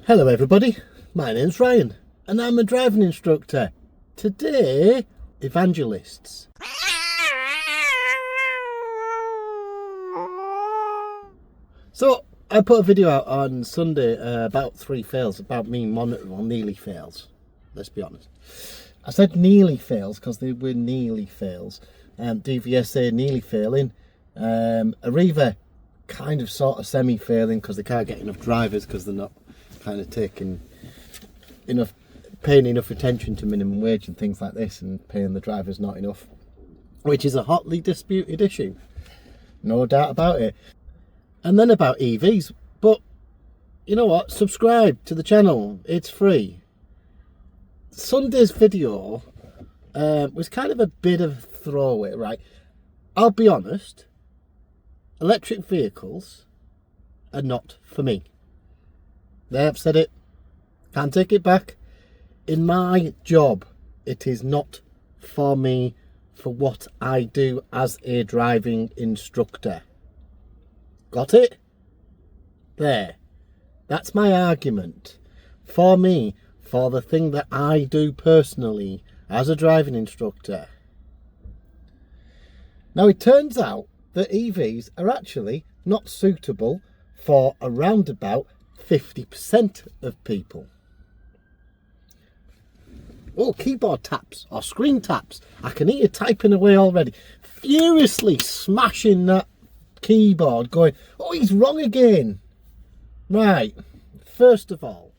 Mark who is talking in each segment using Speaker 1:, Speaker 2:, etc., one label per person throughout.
Speaker 1: Hello everybody, my name's Ryan and I'm a driving instructor. Today, evangelists. So, I put a video out on Sunday about 3 fails, about me monitoring or nearly fails, let's be honest. I said nearly fails because they were nearly fails. DVSA nearly failing, Arriva kind of sort of semi-failing because they can't get enough drivers because they're not kind of taking enough, paying enough attention to minimum wage and things like this, and paying the drivers not enough, which is a hotly disputed issue, no doubt about it. And then about EVs, but you know what, subscribe to the channel, it's free. Sunday's video was kind of a bit of a throwaway, right? I'll be honest, electric vehicles are not for me. They have said it, can't take it back. In my job, it is not for me, for what I do as a driving instructor. Got it? There. That's my argument. For me, for the thing that I do personally as a driving instructor. Now it turns out that EVs are actually not suitable for around about 50% of people. Oh, keyboard taps or screen taps. I can hear you typing away already. Furiously smashing that keyboard going, oh, he's wrong again. Right, first of all,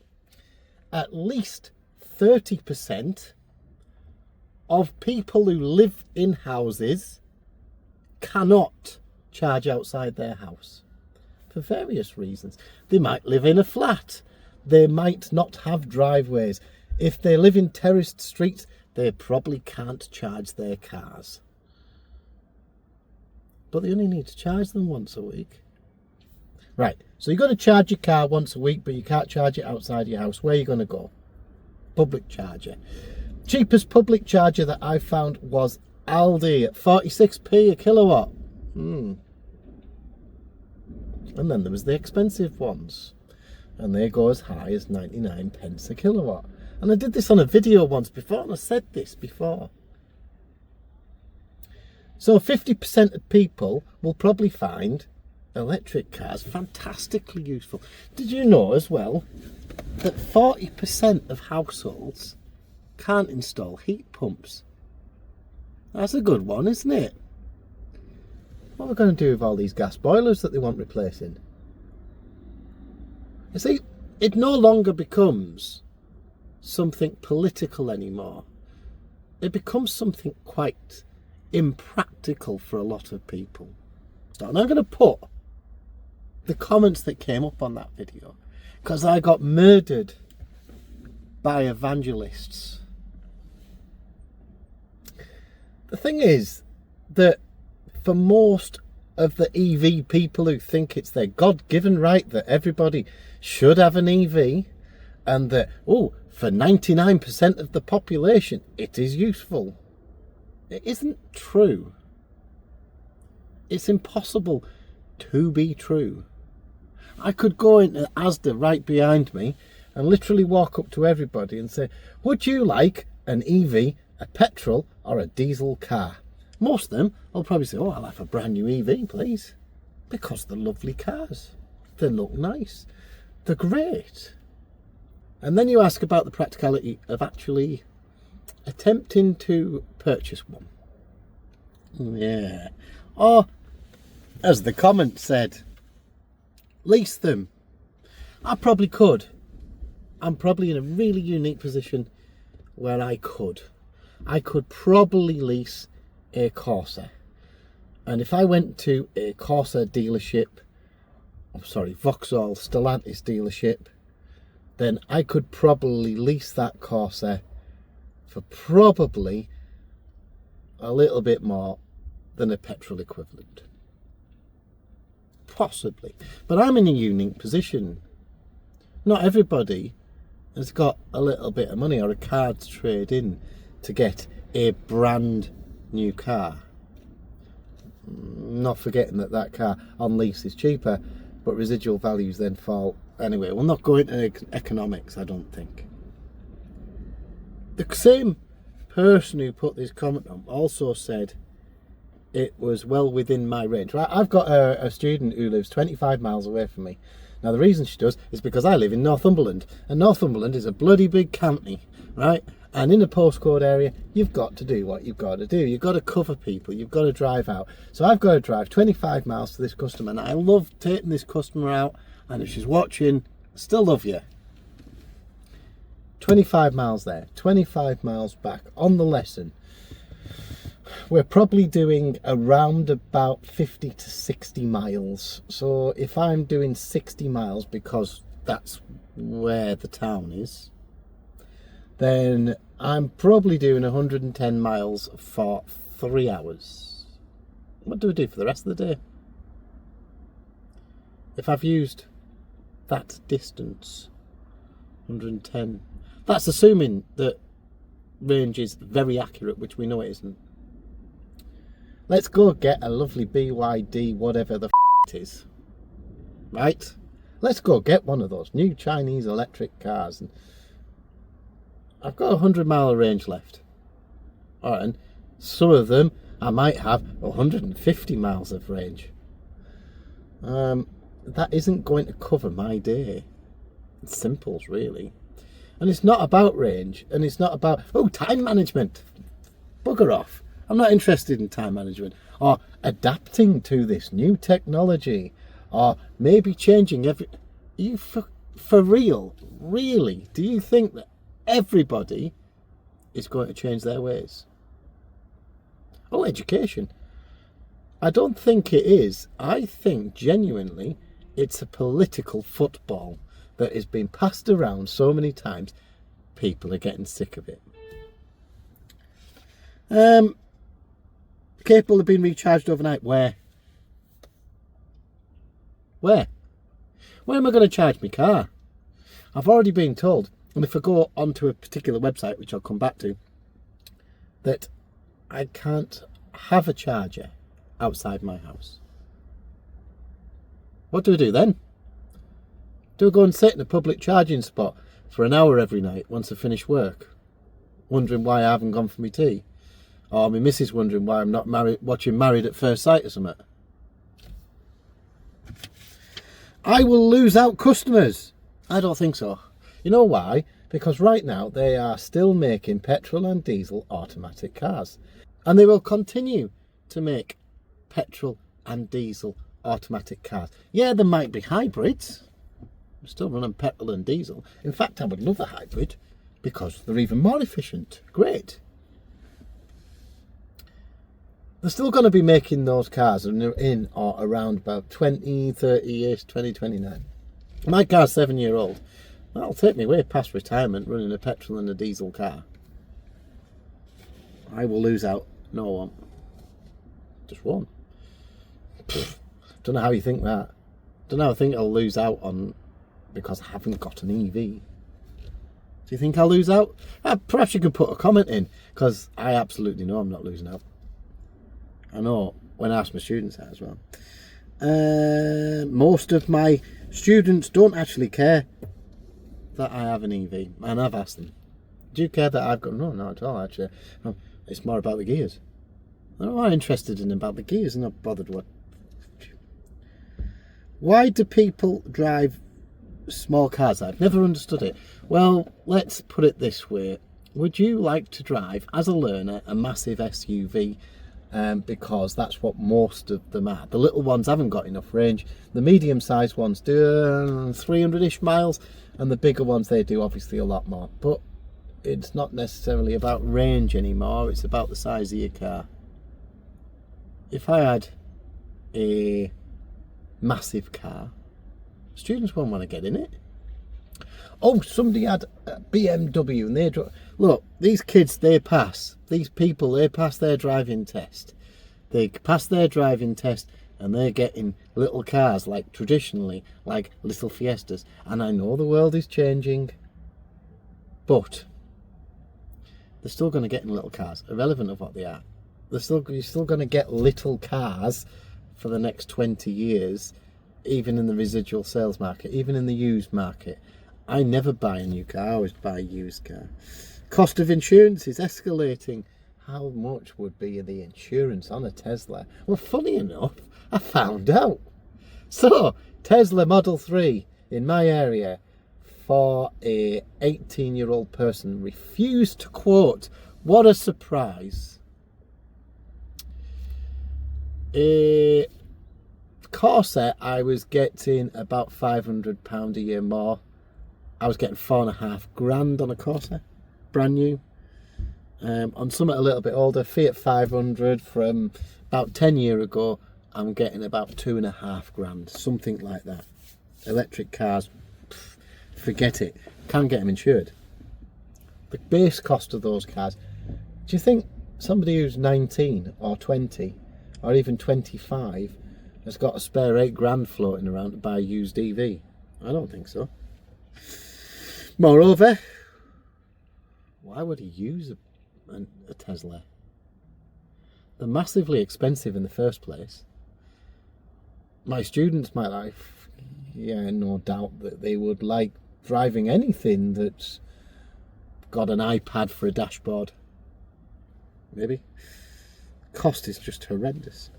Speaker 1: at least 30% of people who live in houses cannot charge outside their house for various reasons. They might live in a flat, they might not have driveways. If they live in terraced streets, they probably can't charge their cars, but they only need to charge them once a week. Right, so you're going to charge your car once a week, but you can't charge it outside your house. Where are you going to go? Public charger. Cheapest public charger that I found was Aldi at 46p a kilowatt. And then there was the expensive ones, and they go as high as 99 pence a kilowatt. And I did this on a video once before, and I said this before. So 50% of people will probably find electric cars fantastically useful. Did you know as well that 40% of households can't install heat pumps? That's a good one, isn't it? What are we going to do with all these gas boilers that they want replacing? You see, it no longer becomes something political anymore. It becomes something quite impractical for a lot of people. And I'm going to put the comments that came up on that video, because I got murdered by evangelists. The thing is that for most of the EV people who think it's their God-given right that everybody should have an EV, and that, oh, for 99% of the population it is useful, it isn't true. It's impossible to be true. I could go into Asda right behind me and literally walk up to everybody and say, would you like an EV, a petrol or a diesel car? Most of them will probably say, oh, I'll have a brand new EV, please. Because they're lovely cars. They look nice. They're great. And then you ask about the practicality of actually attempting to purchase one. Yeah. Or, as the comment said, lease them. I probably could. I'm probably in a really unique position where I could probably lease a Corsa. And if I went to a Corsa dealership, Vauxhall Stellantis dealership, then I could probably lease that Corsa for probably a little bit more than a petrol equivalent. Possibly. But I'm in a unique position. Not everybody has got a little bit of money or a card to trade in to get a brand new car. Not forgetting that car on lease is cheaper but residual values then fall. Anyway, we'll not go into economics, I don't think. The same person who put this comment on also said it was well within my range. Right, I've got a student who lives 25 miles away from me. Now, the reason she does is because I live in Northumberland, and Northumberland is a bloody big county, right? And in a postcode area, you've got to do what you've got to do. You've got to cover people. You've got to drive out. So I've got to drive 25 miles to this customer, and I love taking this customer out. And if she's watching, I still love you. 25 miles there, 25 miles back on the lesson. We're probably doing around about 50 to 60 miles. So if I'm doing 60 miles because that's where the town is, then I'm probably doing 110 miles for 3 hours. What do we do for the rest of the day? If I've used that distance, 110, that's assuming that range is very accurate, which we know it isn't. Let's go get a lovely BYD, whatever the it is. Right? Let's go get one of those new Chinese electric cars. And I've got 100-mile range left. Alright, and some of them I might have 150 miles of range. That isn't going to cover my day. It's simples, really. And it's not about range, and it's not about, time management. Bugger off. I'm not interested in time management, or adapting to this new technology, or maybe changing every... You for real, really, do you think that everybody is going to change their ways? Oh, education. I don't think it is. I think genuinely it's a political football that has been passed around so many times, people are getting sick of it. Capable of being recharged overnight. Where? Where am I going to charge my car? I've already been told, and if I go onto a particular website, which I'll come back to, that I can't have a charger outside my house. What do I do then? Do I go and sit in a public charging spot for an hour every night once I finish work, wondering why I haven't gone for my tea? Or my missus wondering why I'm not watching Married at First Sight or something? I will lose out customers. I don't think so. You know why? Because right now they are still making petrol and diesel automatic cars. And they will continue to make petrol and diesel automatic cars. Yeah, there might be hybrids. We're still running petrol and diesel. In fact, I would love a hybrid because they're even more efficient. Great. They're still going to be making those cars and they're in or around about 20, 30 years, 2029. My car's 7-year-old. That'll take me way past retirement running a petrol and a diesel car. I will lose out. No, I won't. Just won't. Don't know how you think that. Don't know. I think I'll lose out on because I haven't got an EV. Do you think I'll lose out? Perhaps you could put a comment in because I absolutely know I'm not losing out. I know when I ask my students that as well. Most of my students don't actually care that I have an EV, and I've asked them, do you care that I've got... No, not at all, actually. It's more about the gears. They're not interested in about the gears. They're not bothered what... Why do people drive small cars? I've never understood it. Well, let's put it this way. Would you like to drive, as a learner, a massive SUV? Because that's what most of them are. The little ones haven't got enough range. The medium-sized ones do 300-ish miles, and the bigger ones, they do obviously a lot more. But it's not necessarily about range anymore. It's about the size of your car. If I had a massive car, students won't want to get in it. Oh, somebody had a BMW and they drove. Look, these kids, they pass. These people, they pass their driving test. They pass their driving test and they're getting little cars, like traditionally, like little Fiestas. And I know the world is changing, but they're still going to get in little cars, irrelevant of what they are. You're still going to get little cars for the next 20 years even in the residual sales market, even in the used market. I never buy a new car, I always buy a used car. Cost of insurance is escalating. How much would be the insurance on a Tesla? Well, funny enough, I found out. So, Tesla Model 3 in my area for a 18-year-old person refused to quote. What a surprise. A Corsa, I was getting about £500 a year more. I was getting £4,500 on a Corsa, brand new. On something a little bit older, Fiat 500 from about 10 years ago, I'm getting about £2,500, something like that. Electric cars, forget it, can't get them insured. The base cost of those cars, do you think somebody who's 19 or 20 or even 25 has got a spare £8,000 floating around to buy a used EV? I don't think so. Moreover, why would he use a Tesla? They're massively expensive in the first place. My students might like, yeah, no doubt that they would like driving anything that's got an iPad for a dashboard. Maybe. Cost is just horrendous.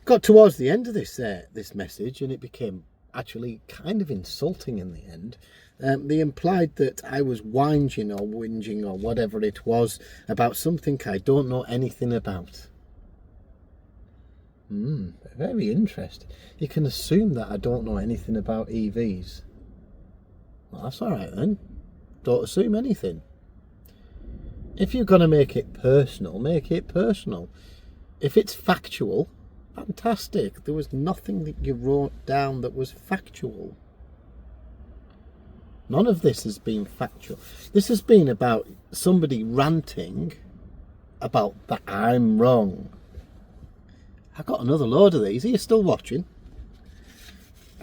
Speaker 1: Got towards the end of this message, and it became actually kind of insulting in the end. They implied that I was whinging or whatever it was about something I don't know anything about. Very interesting. You can assume that I don't know anything about EVs. Well, that's all right then. Don't assume anything. If you're going to make it personal, make it personal. If it's factual, fantastic. There was nothing that you wrote down that was factual. None of this has been factual. This has been about somebody ranting about that I'm wrong. I got another load of these. Are you still watching?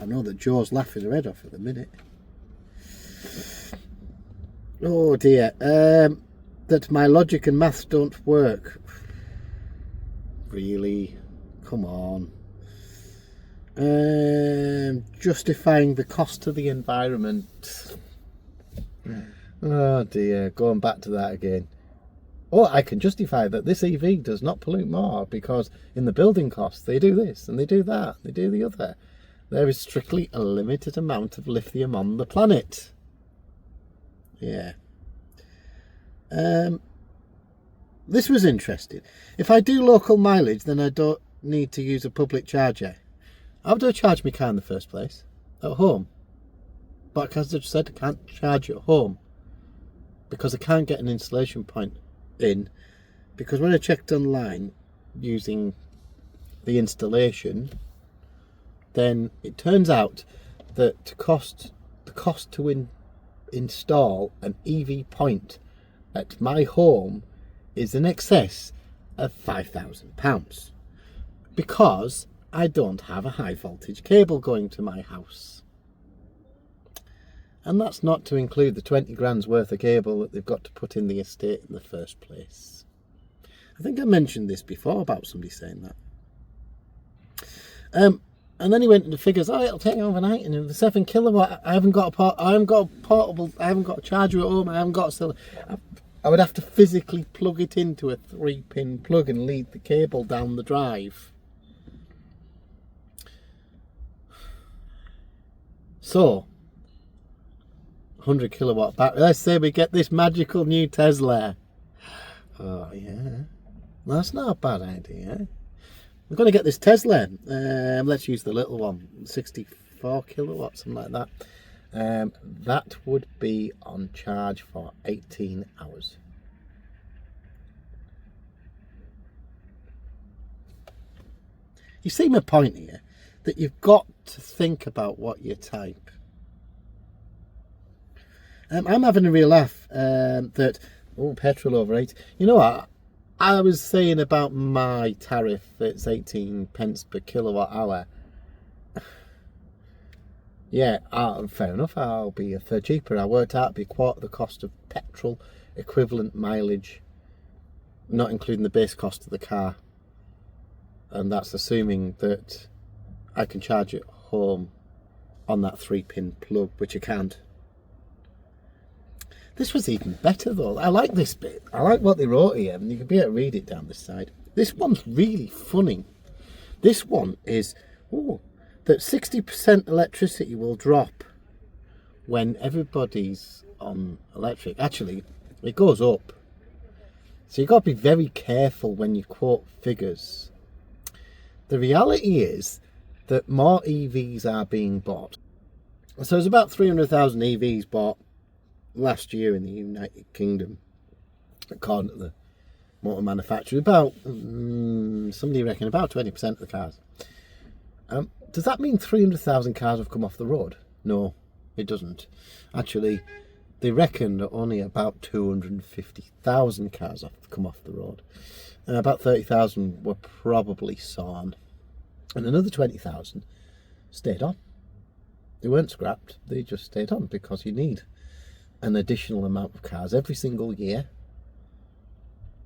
Speaker 1: I know that Joe's laughing her head off at the minute. Oh dear. That my logic and maths don't work. Really? Come on. Justifying the cost to the environment. Oh dear, going back to that again. Or I can justify that this EV does not pollute more because in the building costs they do this and they do that, they do the other. There is strictly a limited amount of lithium on the planet. Yeah. This was interesting. If I do local mileage, then I don't need to use a public charger. How do I charge my car in the first place? At home. But as I just said, I can't charge at home because I can't get an installation point in, because when I checked online using the installation, then it turns out that the cost to install an EV point at my home is in excess of £5,000 because I don't have a high voltage cable going to my house. And that's not to include the 20 grand's worth of cable that they've got to put in the estate in the first place. I think I mentioned this before about somebody saying that. And then he went into figures. Oh, it'll take overnight, and the 7 kilowatt. I haven't got a charger at home. I haven't got I would have to physically plug it into a 3-pin plug and lead the cable down the drive. So, 100 kilowatt battery. Let's say we get this magical new Tesla. Oh yeah, that's not a bad idea. We're going to get this Tesla. Let's use the little one, 64 kilowatts, something like that. That would be on charge for 18 hours. You see my point here? That you've got to think about what you type. I'm having a real laugh that, petrol over 8. You know what? I was saying about my tariff, it's 18 pence per kilowatt hour. Yeah, fair enough, I'll be a third cheaper. I worked out it'd be quarter the cost of petrol equivalent mileage, not including the base cost of the car. And that's assuming that I can charge it home on that 3-pin plug, which I can't. This was even better though. I like this bit. I like what they wrote here, and you can be able to read it down this side. This one's really funny. This one is that 60% electricity will drop when everybody's on electric. Actually, it goes up. So you've got to be very careful when you quote figures. The reality is that more EVs are being bought. So there's about 300,000 EVs bought last year in the United Kingdom, according to the motor manufacturer. About, somebody reckon, about 20% of the cars. Does that mean 300,000 cars have come off the road? No, it doesn't. Actually, they reckon that only about 250,000 cars have come off the road. And about 30,000 were probably sawn. And another 20,000 stayed on. They weren't scrapped, they just stayed on, because you need an additional amount of cars every single year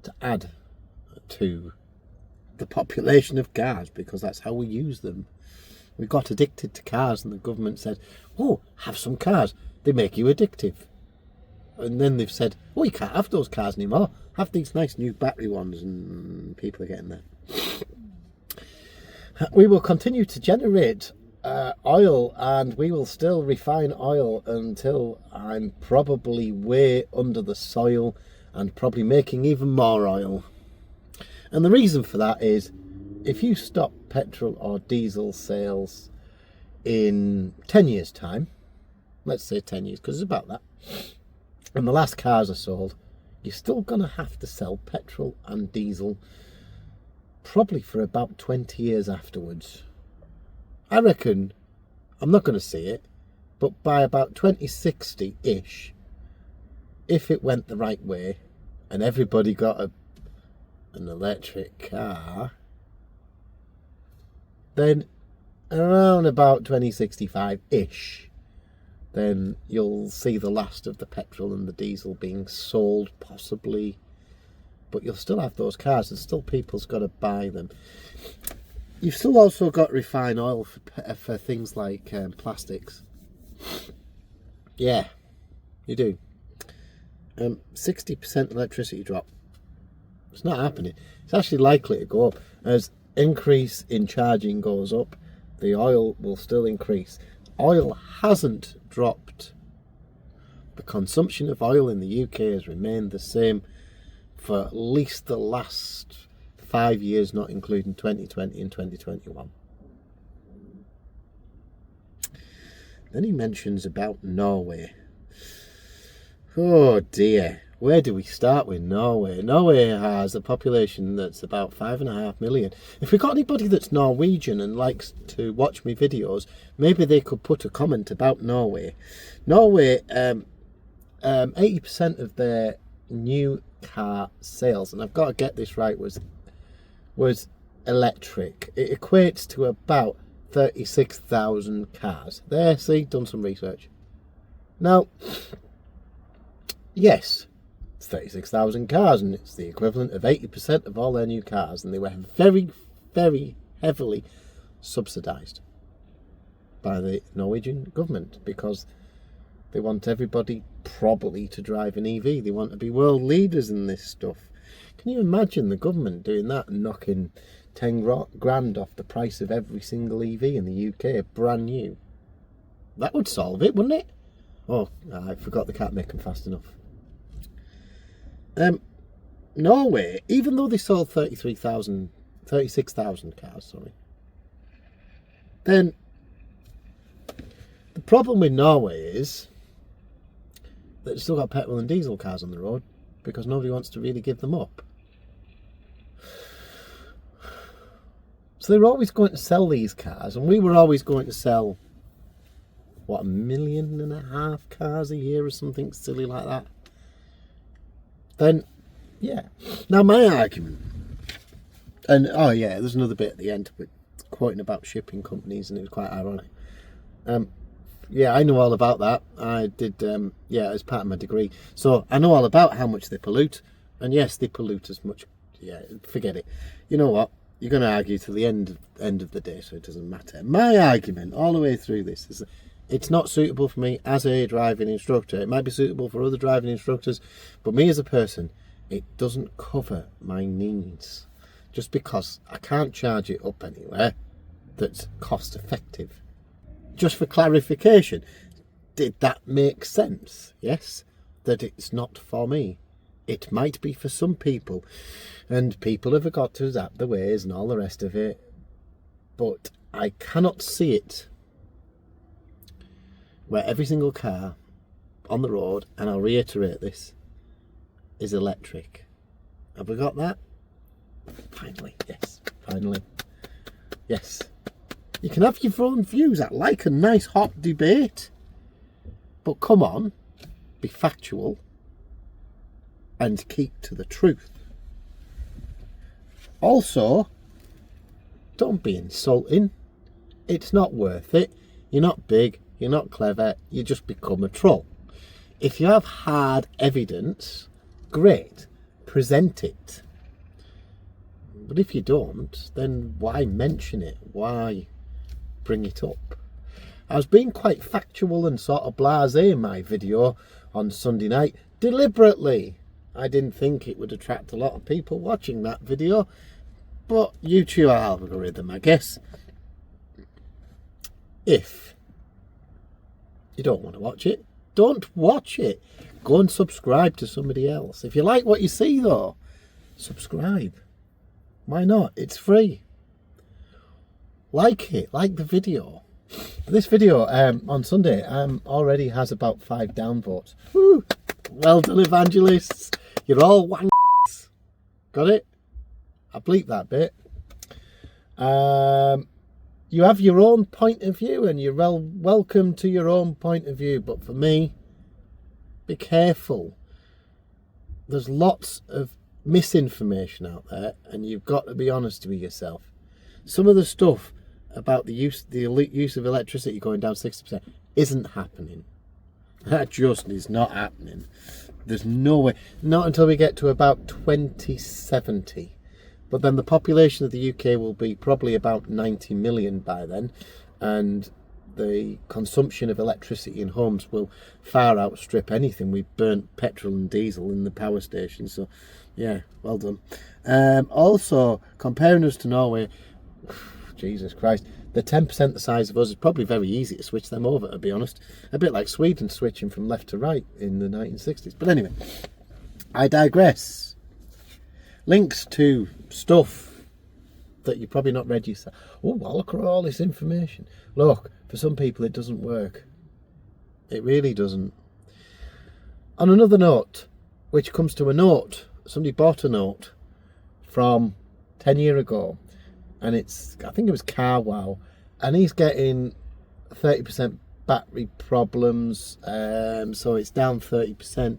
Speaker 1: to add to the population of cars, because that's how we use them. We got addicted to cars, and the government said, oh, have some cars, they make you addictive. And then they've said, oh, you can't have those cars anymore, have these nice new battery ones, and people are getting there. We will continue to generate oil, and we will still refine oil until I'm probably way under the soil and probably making even more oil. And the reason for that is, if you stop petrol or diesel sales in 10 years time, let's say 10 years, because it's about that, and the last cars are sold, you're still going to have to sell petrol and diesel probably for about 20 years afterwards. I reckon, I'm not going to see it, but by about 2060-ish, if it went the right way and everybody got an electric car, then around about 2065-ish, then you'll see the last of the petrol and the diesel being sold, possibly. But you'll still have those cars, and still people's got to buy them. You've still also got refined oil for things like plastics. Yeah, you do. 60% electricity drop. It's not happening. It's actually likely to go up. As increase in charging goes up, the oil will still increase. Oil hasn't dropped. The consumption of oil in the UK has remained the same for at least the last 5 years, not including 2020 and 2021. Then he mentions about Norway. Oh dear, where do we start with Norway? Norway has a population that's about 5.5 million. If we've got anybody that's Norwegian and likes to watch me videos, maybe they could put a comment about Norway. Norway, 80% of their new car sales, and I've got to get this right, was electric. It equates to about 36,000 cars. There, see, done some research. Now, yes, it's 36,000 cars, and it's the equivalent of 80% of all their new cars, and they were very, very heavily subsidised by the Norwegian government, because they want everybody probably to drive an EV. They want to be world leaders in this stuff. Can you imagine the government doing that and knocking 10 grand off the price of every single EV in the UK, brand new? That would solve it, wouldn't it? Oh, I forgot they can't make them fast enough. Norway, even though they sold 36,000 cars, sorry, then the problem with Norway is that they've still got petrol and diesel cars on the road, because nobody wants to really give them up. So they were always going to sell these cars, and we were always going to sell, what, 1.5 million cars a year or something silly like that. Then, yeah. Now my argument, and oh yeah, there's another bit at the end with quoting about shipping companies, and it was quite ironic. Yeah, I know all about that. I did, as part of my degree. So I know all about how much they pollute. And yes, they pollute as much. Yeah, forget it. You know what? you're going to argue to the end of the day, so it doesn't matter. My argument all the way through this is that it's not suitable for me as a driving instructor. It might be suitable for other driving instructors, but me as a person, it doesn't cover my needs. Just because I can't charge it up anywhere that's cost effective. Just for clarification, did that make sense? Yes, that it's not for me. It might be for some people, and people have got to adapt the ways and all the rest of it, but I cannot see it where every single car on the road, and I'll reiterate this, is electric. Have we got that? Finally, yes, finally. Yes. You can have your own views. I like a nice hot debate. But come on, be factual and keep to the truth. Also, don't be insulting. It's not worth it. You're not big, you're not clever, you just become a troll. If you have hard evidence, great, present it. But if you don't, then why mention it? Why bring it up? I was being quite factual and sort of blasé in my video on Sunday night, deliberately. I didn't think it would attract a lot of people watching that video, but YouTube algorithm, I guess. If you don't want to watch it, don't watch it. Go and subscribe to somebody else. If you like what you see though, subscribe. Why not? It's free. Like it, like the video. This video on Sunday already has about 5 downvotes. Woo! Well done, evangelists. You're all wanks. Got it? I bleep that bit. You have your own point of view, and you're welcome to your own point of view. But for me, be careful. There's lots of misinformation out there, and you've got to be honest with yourself. Some of the stuff about the use of electricity going down 60% isn't happening. That just is not happening. There's no way. Not until we get to about 2070. But then the population of the UK will be probably about 90 million by then, and the consumption of electricity in homes will far outstrip anything. We burnt petrol and diesel in the power stations, so yeah, well done. Also, comparing us to Norway, Jesus Christ, they're 10% the size of us. It's probably very easy to switch them over, to be honest. A bit like Sweden switching from left to right in the 1960s. But anyway, I digress. Links to stuff that you've probably not read yourself. Oh, well, look at all this information. Look, for some people it doesn't work. It really doesn't. On another note, which comes to a note, somebody bought a note from 10 years ago, and I think it was CarWow, and he's getting 30% battery problems, so it's down 30%.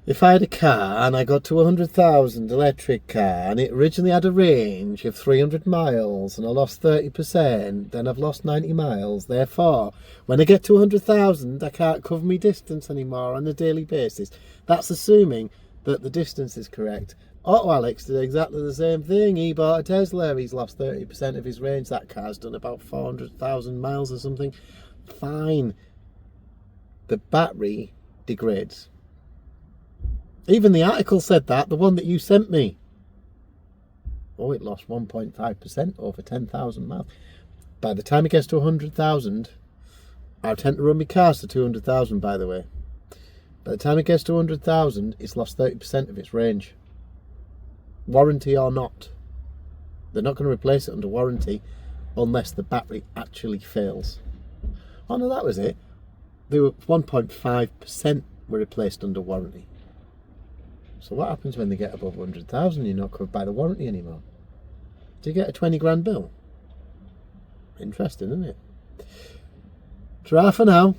Speaker 1: If I had a car and I got to 100,000 electric car, and it originally had a range of 300 miles, and I lost 30%, then I've lost 90 miles. Therefore, when I get to 100,000, I can't cover my distance anymore on a daily basis. That's assuming that the distance is correct. Auto Alex did exactly the same thing. He bought a Tesla. He's lost 30% of his range. That car's done about 400,000 miles or something. Fine. The battery degrades. Even the article said that, the one that you sent me. Oh, it lost 1.5% over 10,000 miles. By the time it gets to 100,000, I tend to run my cars to 200,000, by the way. By the time it gets to 100,000, it's lost 30% of its range. Warranty or not. They're not going to replace it under warranty unless the battery actually fails. Oh no, that was it. They were 1.5% were replaced under warranty. So what happens when they get above 100,000? You're not covered by the warranty anymore. Do you get a 20 grand bill? Interesting, isn't it? Ta-ra for now.